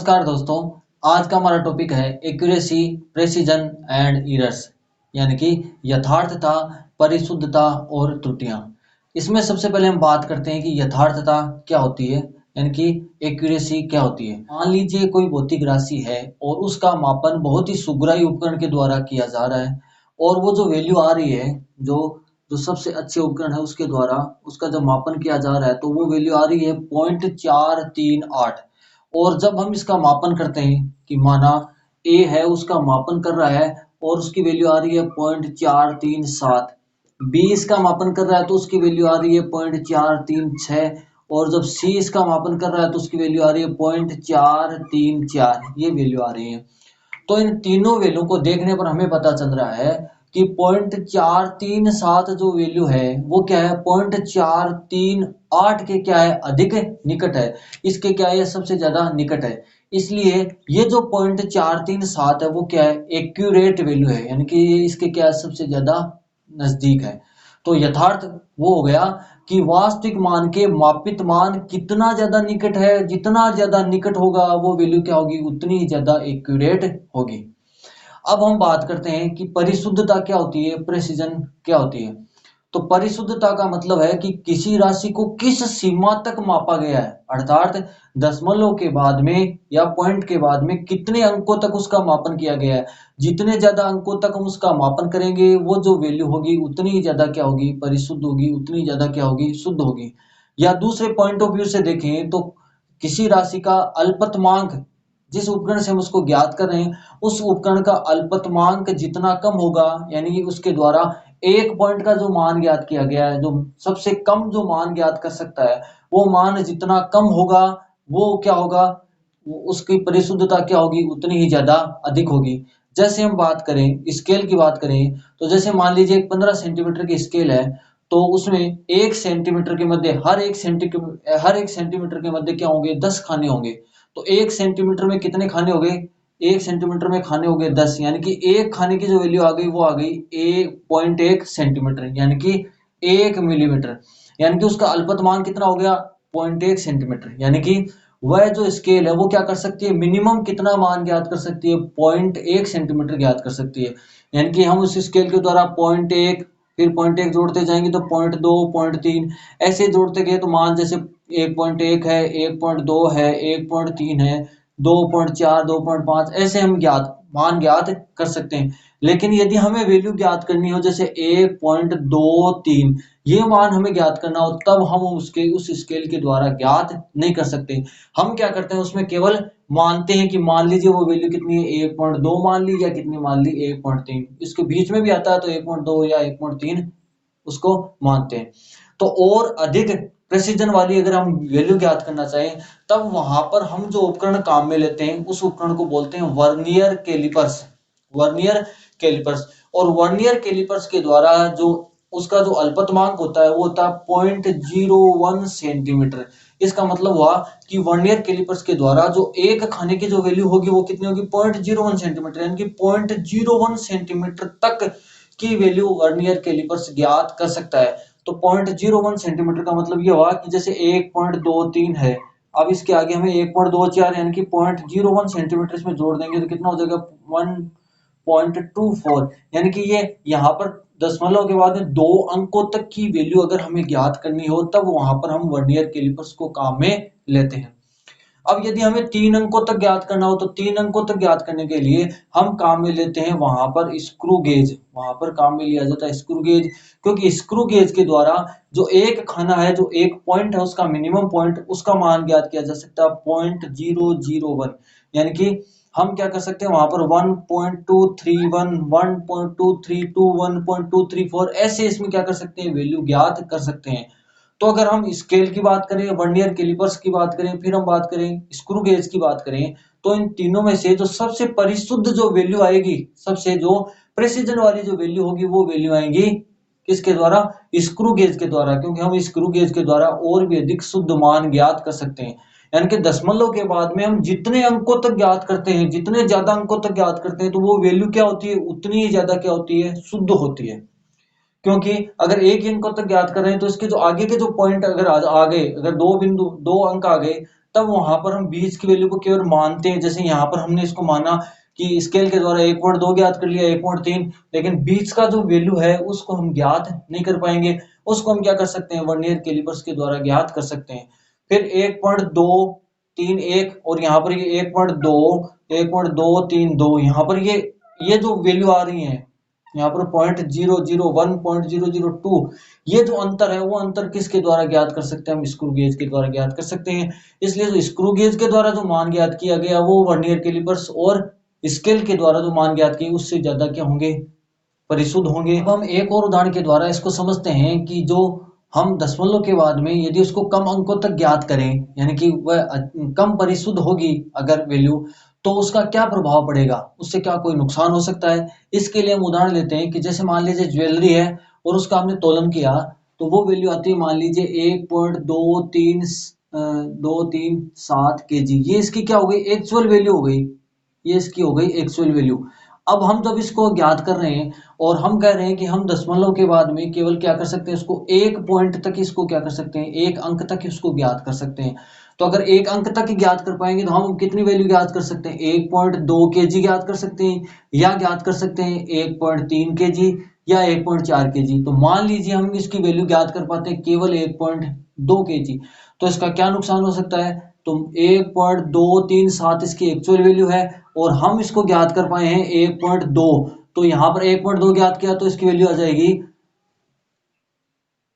नमस्कार दोस्तों। आज का हमारा टॉपिक है एक्यूरेसी, प्रेसिजन एंड एरर्स, यानी कि यथार्थता, परिशुद्धता और त्रुटियां। इसमें सबसे पहले हम बात करते हैं कि यथार्थता क्या होती है, यानी कि एक्यूरेसी क्या होती है। मान लीजिए कोई भौतिक राशि है और उसका मापन बहुत ही सुग्राही उपकरण के द्वारा किया जा रहा है और वो जो वैल्यू आ रही है, जो जो सबसे अच्छे उपकरण है उसके द्वारा उसका जब मापन किया जा रहा है तो वो वैल्यू आ रही है 0.438। और जब हम इसका मापन करते हैं कि माना ए है, उसका मापन कर रहा है और उसकी वैल्यू आ रही है 0.437। बी इसका मापन कर रहा है तो उसकी वैल्यू आ रही है 0.436। और जब सी इसका मापन कर रहा है तो उसकी वैल्यू आ रही है 0.434। ये वैल्यू आ रही है। तो इन तीनों वैल्यू को देखने पर हमें पता चल रहा है कि 0.437 जो वैल्यू है वो क्या है, 0.438 के क्या है, अधिक निकट है। इसके क्या है, ये सबसे ज्यादा निकट है। इसलिए ये जो 0.437 है वो क्या है, एक्यूरेट वैल्यू है, यानी कि ये इसके क्या है, सबसे ज्यादा नजदीक है। तो यथार्थ वो हो गया कि वास्तविक मान के मापित मान कितना ज्यादा निकट है, जितना ज्यादा निकट होगा वो वैल्यू क्या होगी, उतनी ही ज्यादा एक्यूरेट होगी। अब हम बात करते हैं कि परिशुद्धता क्या होती है, प्रेसिजन क्या होती है। तो परिशुद्धता का मतलब है कि किसी राशि को किस सीमा तक मापा गया है, अर्थात दशमलव के बाद में या पॉइंट के बाद में कितने अंकों तक उसका मापन किया गया है। जितने ज्यादा अंकों तक हम उसका मापन करेंगे वो जो वैल्यू होगी उतनी ही ज्यादा क्या होगी, परिशुद्ध होगी, उतनी ज्यादा क्या होगी, शुद्ध होगी। या दूसरे पॉइंट ऑफ व्यू से देखें तो किसी राशि का अल्पतमांक, जिस उपकरण से हम उसको ज्ञात कर रहे हैं उस उपकरण का अल्पतमांक जितना कम होगा, यानी कि उसके द्वारा एक पॉइंट का जो मान ज्ञात किया गया है, जो सबसे कम जो मान ज्ञात कर सकता है, वो मान जितना कम होगा वो क्या होगा, उसकी परिशुद्धता क्या होगी, उतनी ही ज्यादा अधिक होगी। जैसे हम बात करें स्केल की बात करें तो जैसे मान लीजिए एक 15 सेंटीमीटर की स्केल है, तो उसमें एक सेंटीमीटर के मध्य हर एक सेंटीमीटर के मध्य क्या होंगे, 10 खाने होंगे। तो एक सेंटीमीटर में कितने खाने हो गए, एक सेंटीमीटर में खाने हो गए 10, यानी कि एक खाने की जो वैल्यू आ गई वो आ गई 1.1 सेंटीमीटर, यानी कि 1 मिलीमीटर। यानी कि उसका अल्पतमांक कितना हो गया, 0.1 सेंटीमीटर। यानी कि वह जो स्केल है वो क्या कर सकती है, मिनिमम कितना मान ज्ञात कर सकती है, 0.1 सेंटीमीटर ज्ञात कर सकती है। यानी कि हम उस स्केल के द्वारा 0.1, फिर 0.1 जोड़ते जाएंगे तो 0.2, 0.3 ऐसे जोड़ते गए तो मान जैसे 1.1 है, 1.2 है, 1.3 है, 2.4, 2.5 ऐसे हम मान ज्ञात कर सकते हैं। लेकिन यदि हमें वैल्यू ज्ञात करनी हो जैसे 1.23, ये मान हमें ज्ञात करना हो तब हम उस स्केल के द्वारा ज्ञात नहीं कर सकते। हम क्या करते हैं, उसमें केवल मानते हैं कि मान लीजिए वो वैल्यू कितनी है, 1.2 मान ली या कितनी मान ली, 1.3, इसके बीच में भी आता है तो 1.2 या 1.3 उसको मानते हैं। तो और अधिक प्रेसिजन वाली अगर हम वैल्यू ज्ञात करना चाहें तब वहां पर हम जो उपकरण काम में लेते हैं उस उपकरण को बोलते हैं वर्नियर कैलिपर्स। Vernier callipers. और वर्नियर कैलिपर्स के द्वारा जो उसका जो अल्पतमांक होता है वो होता है 0.01 सेंटीमीटर। इसका मतलब हुआ कि वर्नियर कैलिपर्स के द्वारा जो एक खाने की जो वैल्यू होगी वो कितनी होगी, 0.01 सेंटीमीटर, यानी कि 0.01 सेंटीमीटर तक की वैल्यू वर्नियर कैलिपर्स ज्ञात कर सकता है। तो 0.01 सेंटीमीटर का मतलब ये हुआ कि जैसे 1.23 है, अब इसके आगे हमें 1.24 यानी कि 0.01 सेंटीमीटर इसमें जोड़ देंगे तो कितना हो जाएगा, 1.24। यानी कि ये यहाँ पर दशमलव के बाद में 2 अंकों तक की वैल्यू अगर हमें ज्ञात करनी हो तब वहां पर हम वर्नियर कैलिपर्स को काम में लेते हैं। अब यदि हमें 3 अंकों तक ज्ञात करना हो तो 3 अंकों तक ज्ञात करने के लिए हम काम में लेते हैं वहां पर स्क्रू गेज। वहां पर काम में लिया जाता है स्क्रू गेज, क्योंकि स्क्रू गेज के द्वारा जो एक खाना है, जो एक पॉइंट है उसका मिनिमम पॉइंट, उसका मान ज्ञात किया जा सकता है 0.001। यानी कि हम क्या कर सकते हैं वहां पर 1.231, 1.232, 1.234 ऐसे इसमें क्या कर सकते हैं, वैल्यू ज्ञात कर सकते हैं। तो अगर हम स्केल की बात करें, वर्नियर कैलिपर्स की बात करें, फिर हम बात करें स्क्रू गेज की बात करें, तो इन तीनों में से जो सबसे परिशुद्ध जो वैल्यू आएगी, सबसे जो प्रेसिजन वाली जो वैल्यू होगी वो वैल्यू आएंगी किसके द्वारा, स्क्रू गेज के द्वारा। क्योंकि हम स्क्रू गेज के द्वारा और भी अधिक शुद्ध मान ज्ञात कर सकते हैं। यानी कि दशमलव के बाद में हम जितने अंकों तक ज्ञात करते हैं, जितने ज्यादा अंकों तक ज्ञात करते हैं तो वो वैल्यू क्या होती है, उतनी ही ज्यादा क्या होती है, शुद्ध होती है। क्योंकि अगर एक अंक तक ज्ञात कर रहे हैं तो इसके जो आगे के जो पॉइंट अगर आ गए, अगर 2 अंक आ गए तब वहां पर हम बीच की वैल्यू को केवल मानते हैं। जैसे यहाँ पर हमने इसको माना कि स्केल के द्वारा 1.2 ज्ञात कर लिया, 1.3, लेकिन बीच का जो वैल्यू है उसको हम ज्ञात नहीं कर पाएंगे। उसको हम क्या कर सकते हैं, वर्नियर कैलिपर्स के द्वारा ज्ञात कर सकते हैं। फिर 1.231 और यहाँ पर ये 1.232 यहाँ पर ये जो वैल्यू आ रही है, यहाँ पर 0.001 0.002, ये जो अंतर है वो अंतर किसके द्वारा ज्ञात कर सकते हैं, हम स्क्रू गेज के द्वारा ज्ञात कर सकते हैं। इसलिए जो स्क्रू गेज के द्वारा जो मान ज्ञात किया गया वो वर्नियर कैलिपर्स और स्केल के द्वारा जो मान ज्ञात किए उससे ज्यादा क्या होंगे, परिशुद्ध होंगे। अब हम एक और उदाहरण के द्वारा इसको समझते हैं कि जो हम दशमलव के बाद में यदि उसको कम अंकों तक ज्ञात करें, यानी कि वह कम परिशुद्ध होगी अगर वैल्यू, तो उसका क्या प्रभाव पड़ेगा, उससे क्या कोई नुकसान हो सकता है। इसके लिए हम उदाहरण लेते हैं कि जैसे मान लीजिए ज्वेलरी है और उसका हमने तोलन किया, तो वो वैल्यू आती है मान लीजिए 1.237 kg। ये इसकी क्या हो गई, एक्चुअल वैल्यू हो गई, ये इसकी हो गई एक्चुअल वैल्यू। अब हम जब इसको ज्ञात कर रहे हैं और हम कह रहे हैं कि हम दशमलव के बाद में केवल क्या कर सकते हैं, इसको एक पॉइंट तक इसको क्या कर सकते हैं, एक अंक तक इसको ज्ञात कर सकते हैं। तो अगर एक अंक तक ज्ञात कर पाएंगे तो हम कितनी वैल्यू ज्ञात कर सकते हैं, 1.2 kg ज्ञात कर सकते हैं, या ज्ञात कर सकते हैं 1.3 kg या 1.4 kg। तो मान लीजिए हम इसकी वैल्यू ज्ञात कर पाते हैं केवल 1.2 kg, तो इसका क्या नुकसान हो सकता है, तो 1.237 इसकी एक्चुअल वैल्यू है और हम इसको ज्ञात कर पाए हैं 1.2, तो यहां पर 1.2 ज्ञात किया तो इसकी वैल्यू आ जाएगी,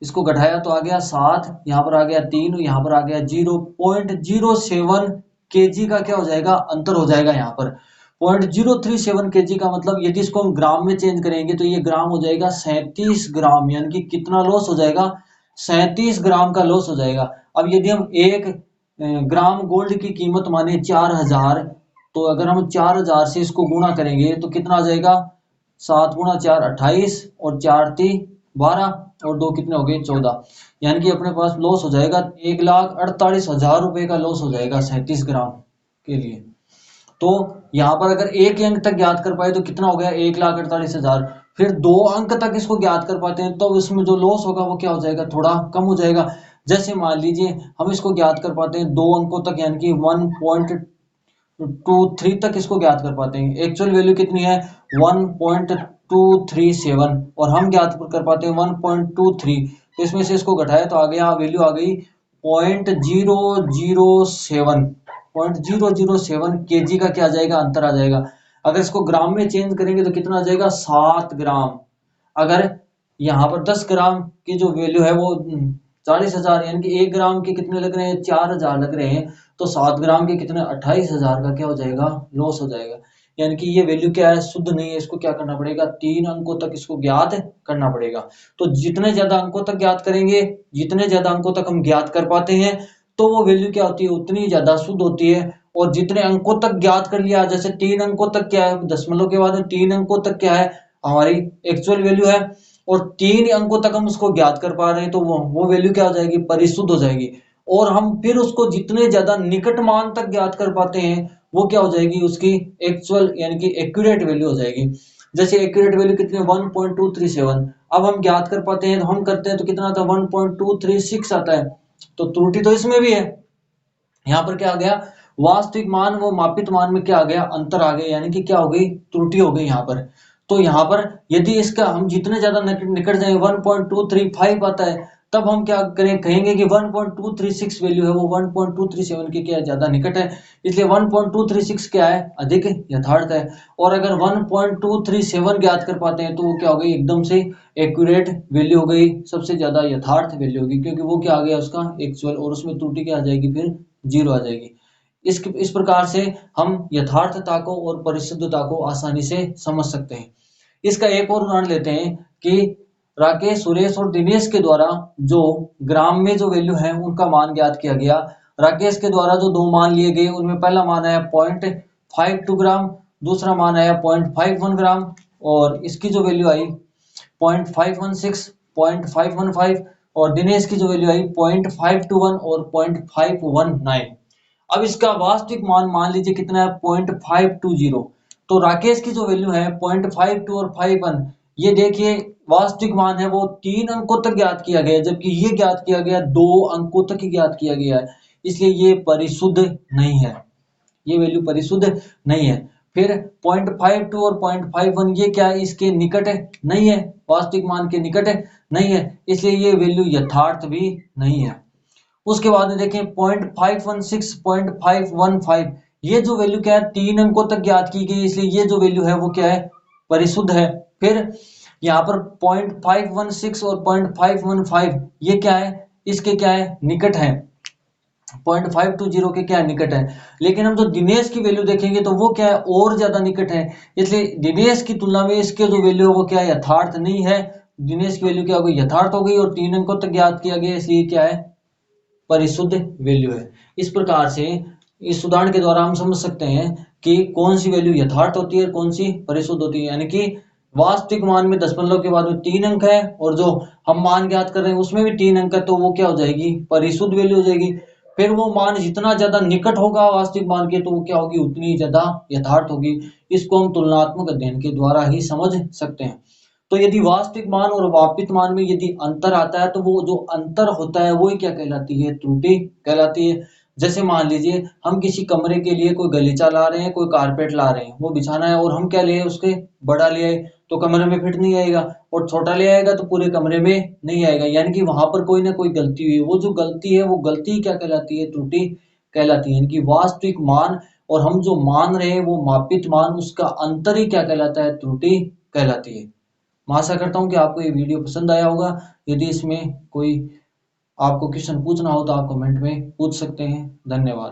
इसको घटाया तो आ गया 7, यहाँ पर आ गया 3, यहाँ पर आ गया 0.07 kg का क्या हो जाएगा, अंतर हो जाएगा। यहाँ पर 0.037 kg का मतलब यदि इसको हम ग्राम में चेंज करेंगे तो ये ग्राम हो जाएगा 37 ग्राम, यानी कि कितना लॉस हो जाएगा, 37 ग्राम का लॉस हो जाएगा। अब यदि हम एक ग्राम गोल्ड की कीमत माने 4000, तो अगर हम 4000 से इसको गुणा करेंगे तो कितना आ जाएगा, 7 गुणा 4 28 और 4 ती 12 और 2 कितने हो गए 14, यानी कि अपने पास लॉस हो जाएगा 1,48,000 रुपए का लॉस हो जाएगा 37 ग्राम के लिए। तो यहाँ पर अगर एक ही अंक तक ज्ञात कर पाए तो कितना हो गया, 1,48,000। फिर दो अंक तक इसको ज्ञात कर पाते हैं तो उसमें जो लॉस होगा वो क्या हो जाएगा, थोड़ा कम हो जाएगा। जैसे मान लीजिए हम इसको ज्ञात कर पाते हैं दो अंकों तक, यानी कि 1.23 तक इसको ज्ञात कर पाते हैं। एक्चुअल वैल्यू कितनी है 1.237 और हम ज्ञात कर पाते हैं 1.23, तो इसमें से इसको घटाया तो आ गया, वैल्यू आ गई 0.007 kg का क्या आ जाएगा, अंतर आ जाएगा। अगर इसको ग्राम में चेंज करेंगे तो कितना आ जाएगा 7 ग्राम। अगर यहाँ पर 10 ग्राम की जो वैल्यू है वो 40,000, यानी कि 1 ग्राम के कितने लग रहे हैं, 4,000 लग रहे हैं, तो 7 ग्राम के कितने 28,000 का क्या हो जाएगा, लॉस हो जाएगा। यानी कि ये वैल्यू क्या है, शुद्ध नहीं है, इसको क्या करना पड़ेगा, 3 अंकों तक इसको ज्ञात करना पड़ेगा। तो जितने ज्यादा अंकों तक ज्ञात करेंगे, जितने ज्यादा अंकों तक हम ज्ञात कर पाते हैं तो वो वैल्यू क्या होती है, उतनी ज्यादा शुद्ध होती है। और जितने अंकों तक ज्ञात कर लिया, जैसे 3 अंकों तक क्या है, दशमलव के बाद में 3 अंकों तक क्या है, हमारी एक्चुअल वैल्यू है, और 3 अंकों तक हम उसको ज्ञात कर पा रहे हैं तो वो वैल्यू क्या हो जाएगी, परिशुद्ध हो जाएगी। और हम फिर उसको जितने ज्यादा निकट मान तक ज्ञात कर पाते हैं वो क्या हो जाएगी, उसकी एक्चुअल यानी कि एक्यूरेट वैल्यू हो जाएगी। जैसे एक्यूरेट वैल्यू कितनी 1.237, अब हम ज्ञात कर पाते हैं तो हम करते हैं तो कितना आता है 1.236 आता है, तो त्रुटि तो इसमें भी है। यहाँ पर क्या आ गया, वास्तविक मान वो मापित मान में क्या आ गया, अंतर आ गया, यानी कि क्या हो गई, त्रुटि हो गई यहाँ पर। तो यहाँ पर यदि इसका हम जितने ज्यादा निकट जाए 1.235 आता है, तब हम क्या करें, कहेंगे कि 1.236 वैल्यू है वो 1.237 के क्या ज्यादा निकट है, इसलिए 1.236 क्या है, अधिक यथार्थ है। और अगर 1.237 ज्ञात कर पाते हैं तो वो क्या हो गई, एकदम से एक्यूरेट वैल्यू हो गई, सबसे ज्यादा यथार्थ वैल्यू होगी, क्योंकि वो क्या आ गया उसका एक्चुअल, और उसमें त्रुटि क्या आ जाएगी, फिर 0 आ जाएगी। इस प्रकार से हम यथार्थता को और परिशुद्धता को आसानी से समझ सकते हैं। इसका एक और उदाहरण लेते हैं कि राकेश, सुरेश और दिनेश के द्वारा जो ग्राम में जो वैल्यू है उनका मान ज्ञात किया गया। राकेश के द्वारा जो दो मान लिए गए उनमें पहला मान आया 0.52 ग्राम, दूसरा मान आया 0.51 ग्राम, और इसकी जो वैल्यू आई 0.516, 0.515, और दिनेश की जो वैल्यू आई 0.521 और 0.519। अब इसका वास्तविक मान मान लीजिए कितना है 0.520। तो राकेश की जो वैल्यू है 0.52 और 51, ये देखिए वास्तविक मान है वो 3 अंकों तक ज्ञात किया गया है, जबकि ये ज्ञात किया गया 2 अंकों तक ही ज्ञात किया गया है। इसलिए ये परिशुद्ध नहीं है, ये वैल्यू परिशुद्ध नहीं है। फिर 0.52 और 0.51 ये क्या है, इसके निकट है नहीं है, वास्तविक मान के निकट है नहीं है, इसलिए ये वैल्यू यथार्थ भी नहीं है। उसके बाद में देखें 0.516 0.515 ये जो वैल्यू क्या है 3 अंकों तक ज्ञात की गई, इसलिए ये जो वैल्यू है वो क्या है, परिशुद्ध है। फिर यहाँ पर 0.516 और 0.515 ये क्या है, इसके क्या है, निकट है, 0.520 के क्या निकट है। लेकिन हम जो दिनेश की वैल्यू देखेंगे तो वो क्या है, और ज्यादा निकट है, इसलिए दिनेश की तुलना में इसके जो वैल्यू है वो क्या है, यथार्थ नहीं है। दिनेश की वैल्यू क्या हो गई, यथार्थ हो गई, और 3 अंकों तक ज्ञात किया गया, इसलिए क्या है, परिशुद्ध वैल्यू है। इस प्रकार से इस उदाहरण के द्वारा हम समझ सकते हैं कि कौन सी वैल्यू यथार्थ होती है, कौन सी परिशुद्ध होती है। यानी कि वास्तविक मान में दशमलव के बाद में 3 अंक है, और जो हम मान ज्ञात कर रहे हैं उसमें भी 3 अंक है, तो वो क्या हो जाएगी, परिशुद्ध वैल्यू हो जाएगी। फिर वो मान जितना ज्यादा निकट होगा वास्तविक मान के, तो वो क्या होगी, उतनी ज्यादा यथार्थ होगी। इसको हम तुलनात्मक अध्ययन के द्वारा ही समझ सकते हैं। तो यदि वास्तविक मान और वापित मान में यदि अंतर आता है, तो वो जो अंतर होता है वो ही क्या कहलाती है, त्रुटि कहलाती है। जैसे मान लीजिए हम किसी कमरे के लिए कोई गलीचा ला रहे हैं, कोई कारपेट ला रहे हैं, वो बिछाना है, और हम क्या ले उसके बड़ा ले आए, तो कमरे में फिट नहीं आएगा, और छोटा ले आएगा तो पूरे कमरे में नहीं आएगा। यानी कि वहां पर कोई ना कोई गलती हुई है, वो जो गलती है वो गलती क्या कहलाती है, त्रुटि कहलाती है। यानी कि वास्तविक मान और हम जो मान रहे हैं वो मापित मान, उसका अंतर ही क्या कहलाता है, त्रुटि कहलाती है। मैं आशा करता हूँ कि आपको ये वीडियो पसंद आया होगा। यदि इसमें कोई आपको क्वेश्चन पूछना हो तो आप कमेंट में पूछ सकते हैं। धन्यवाद।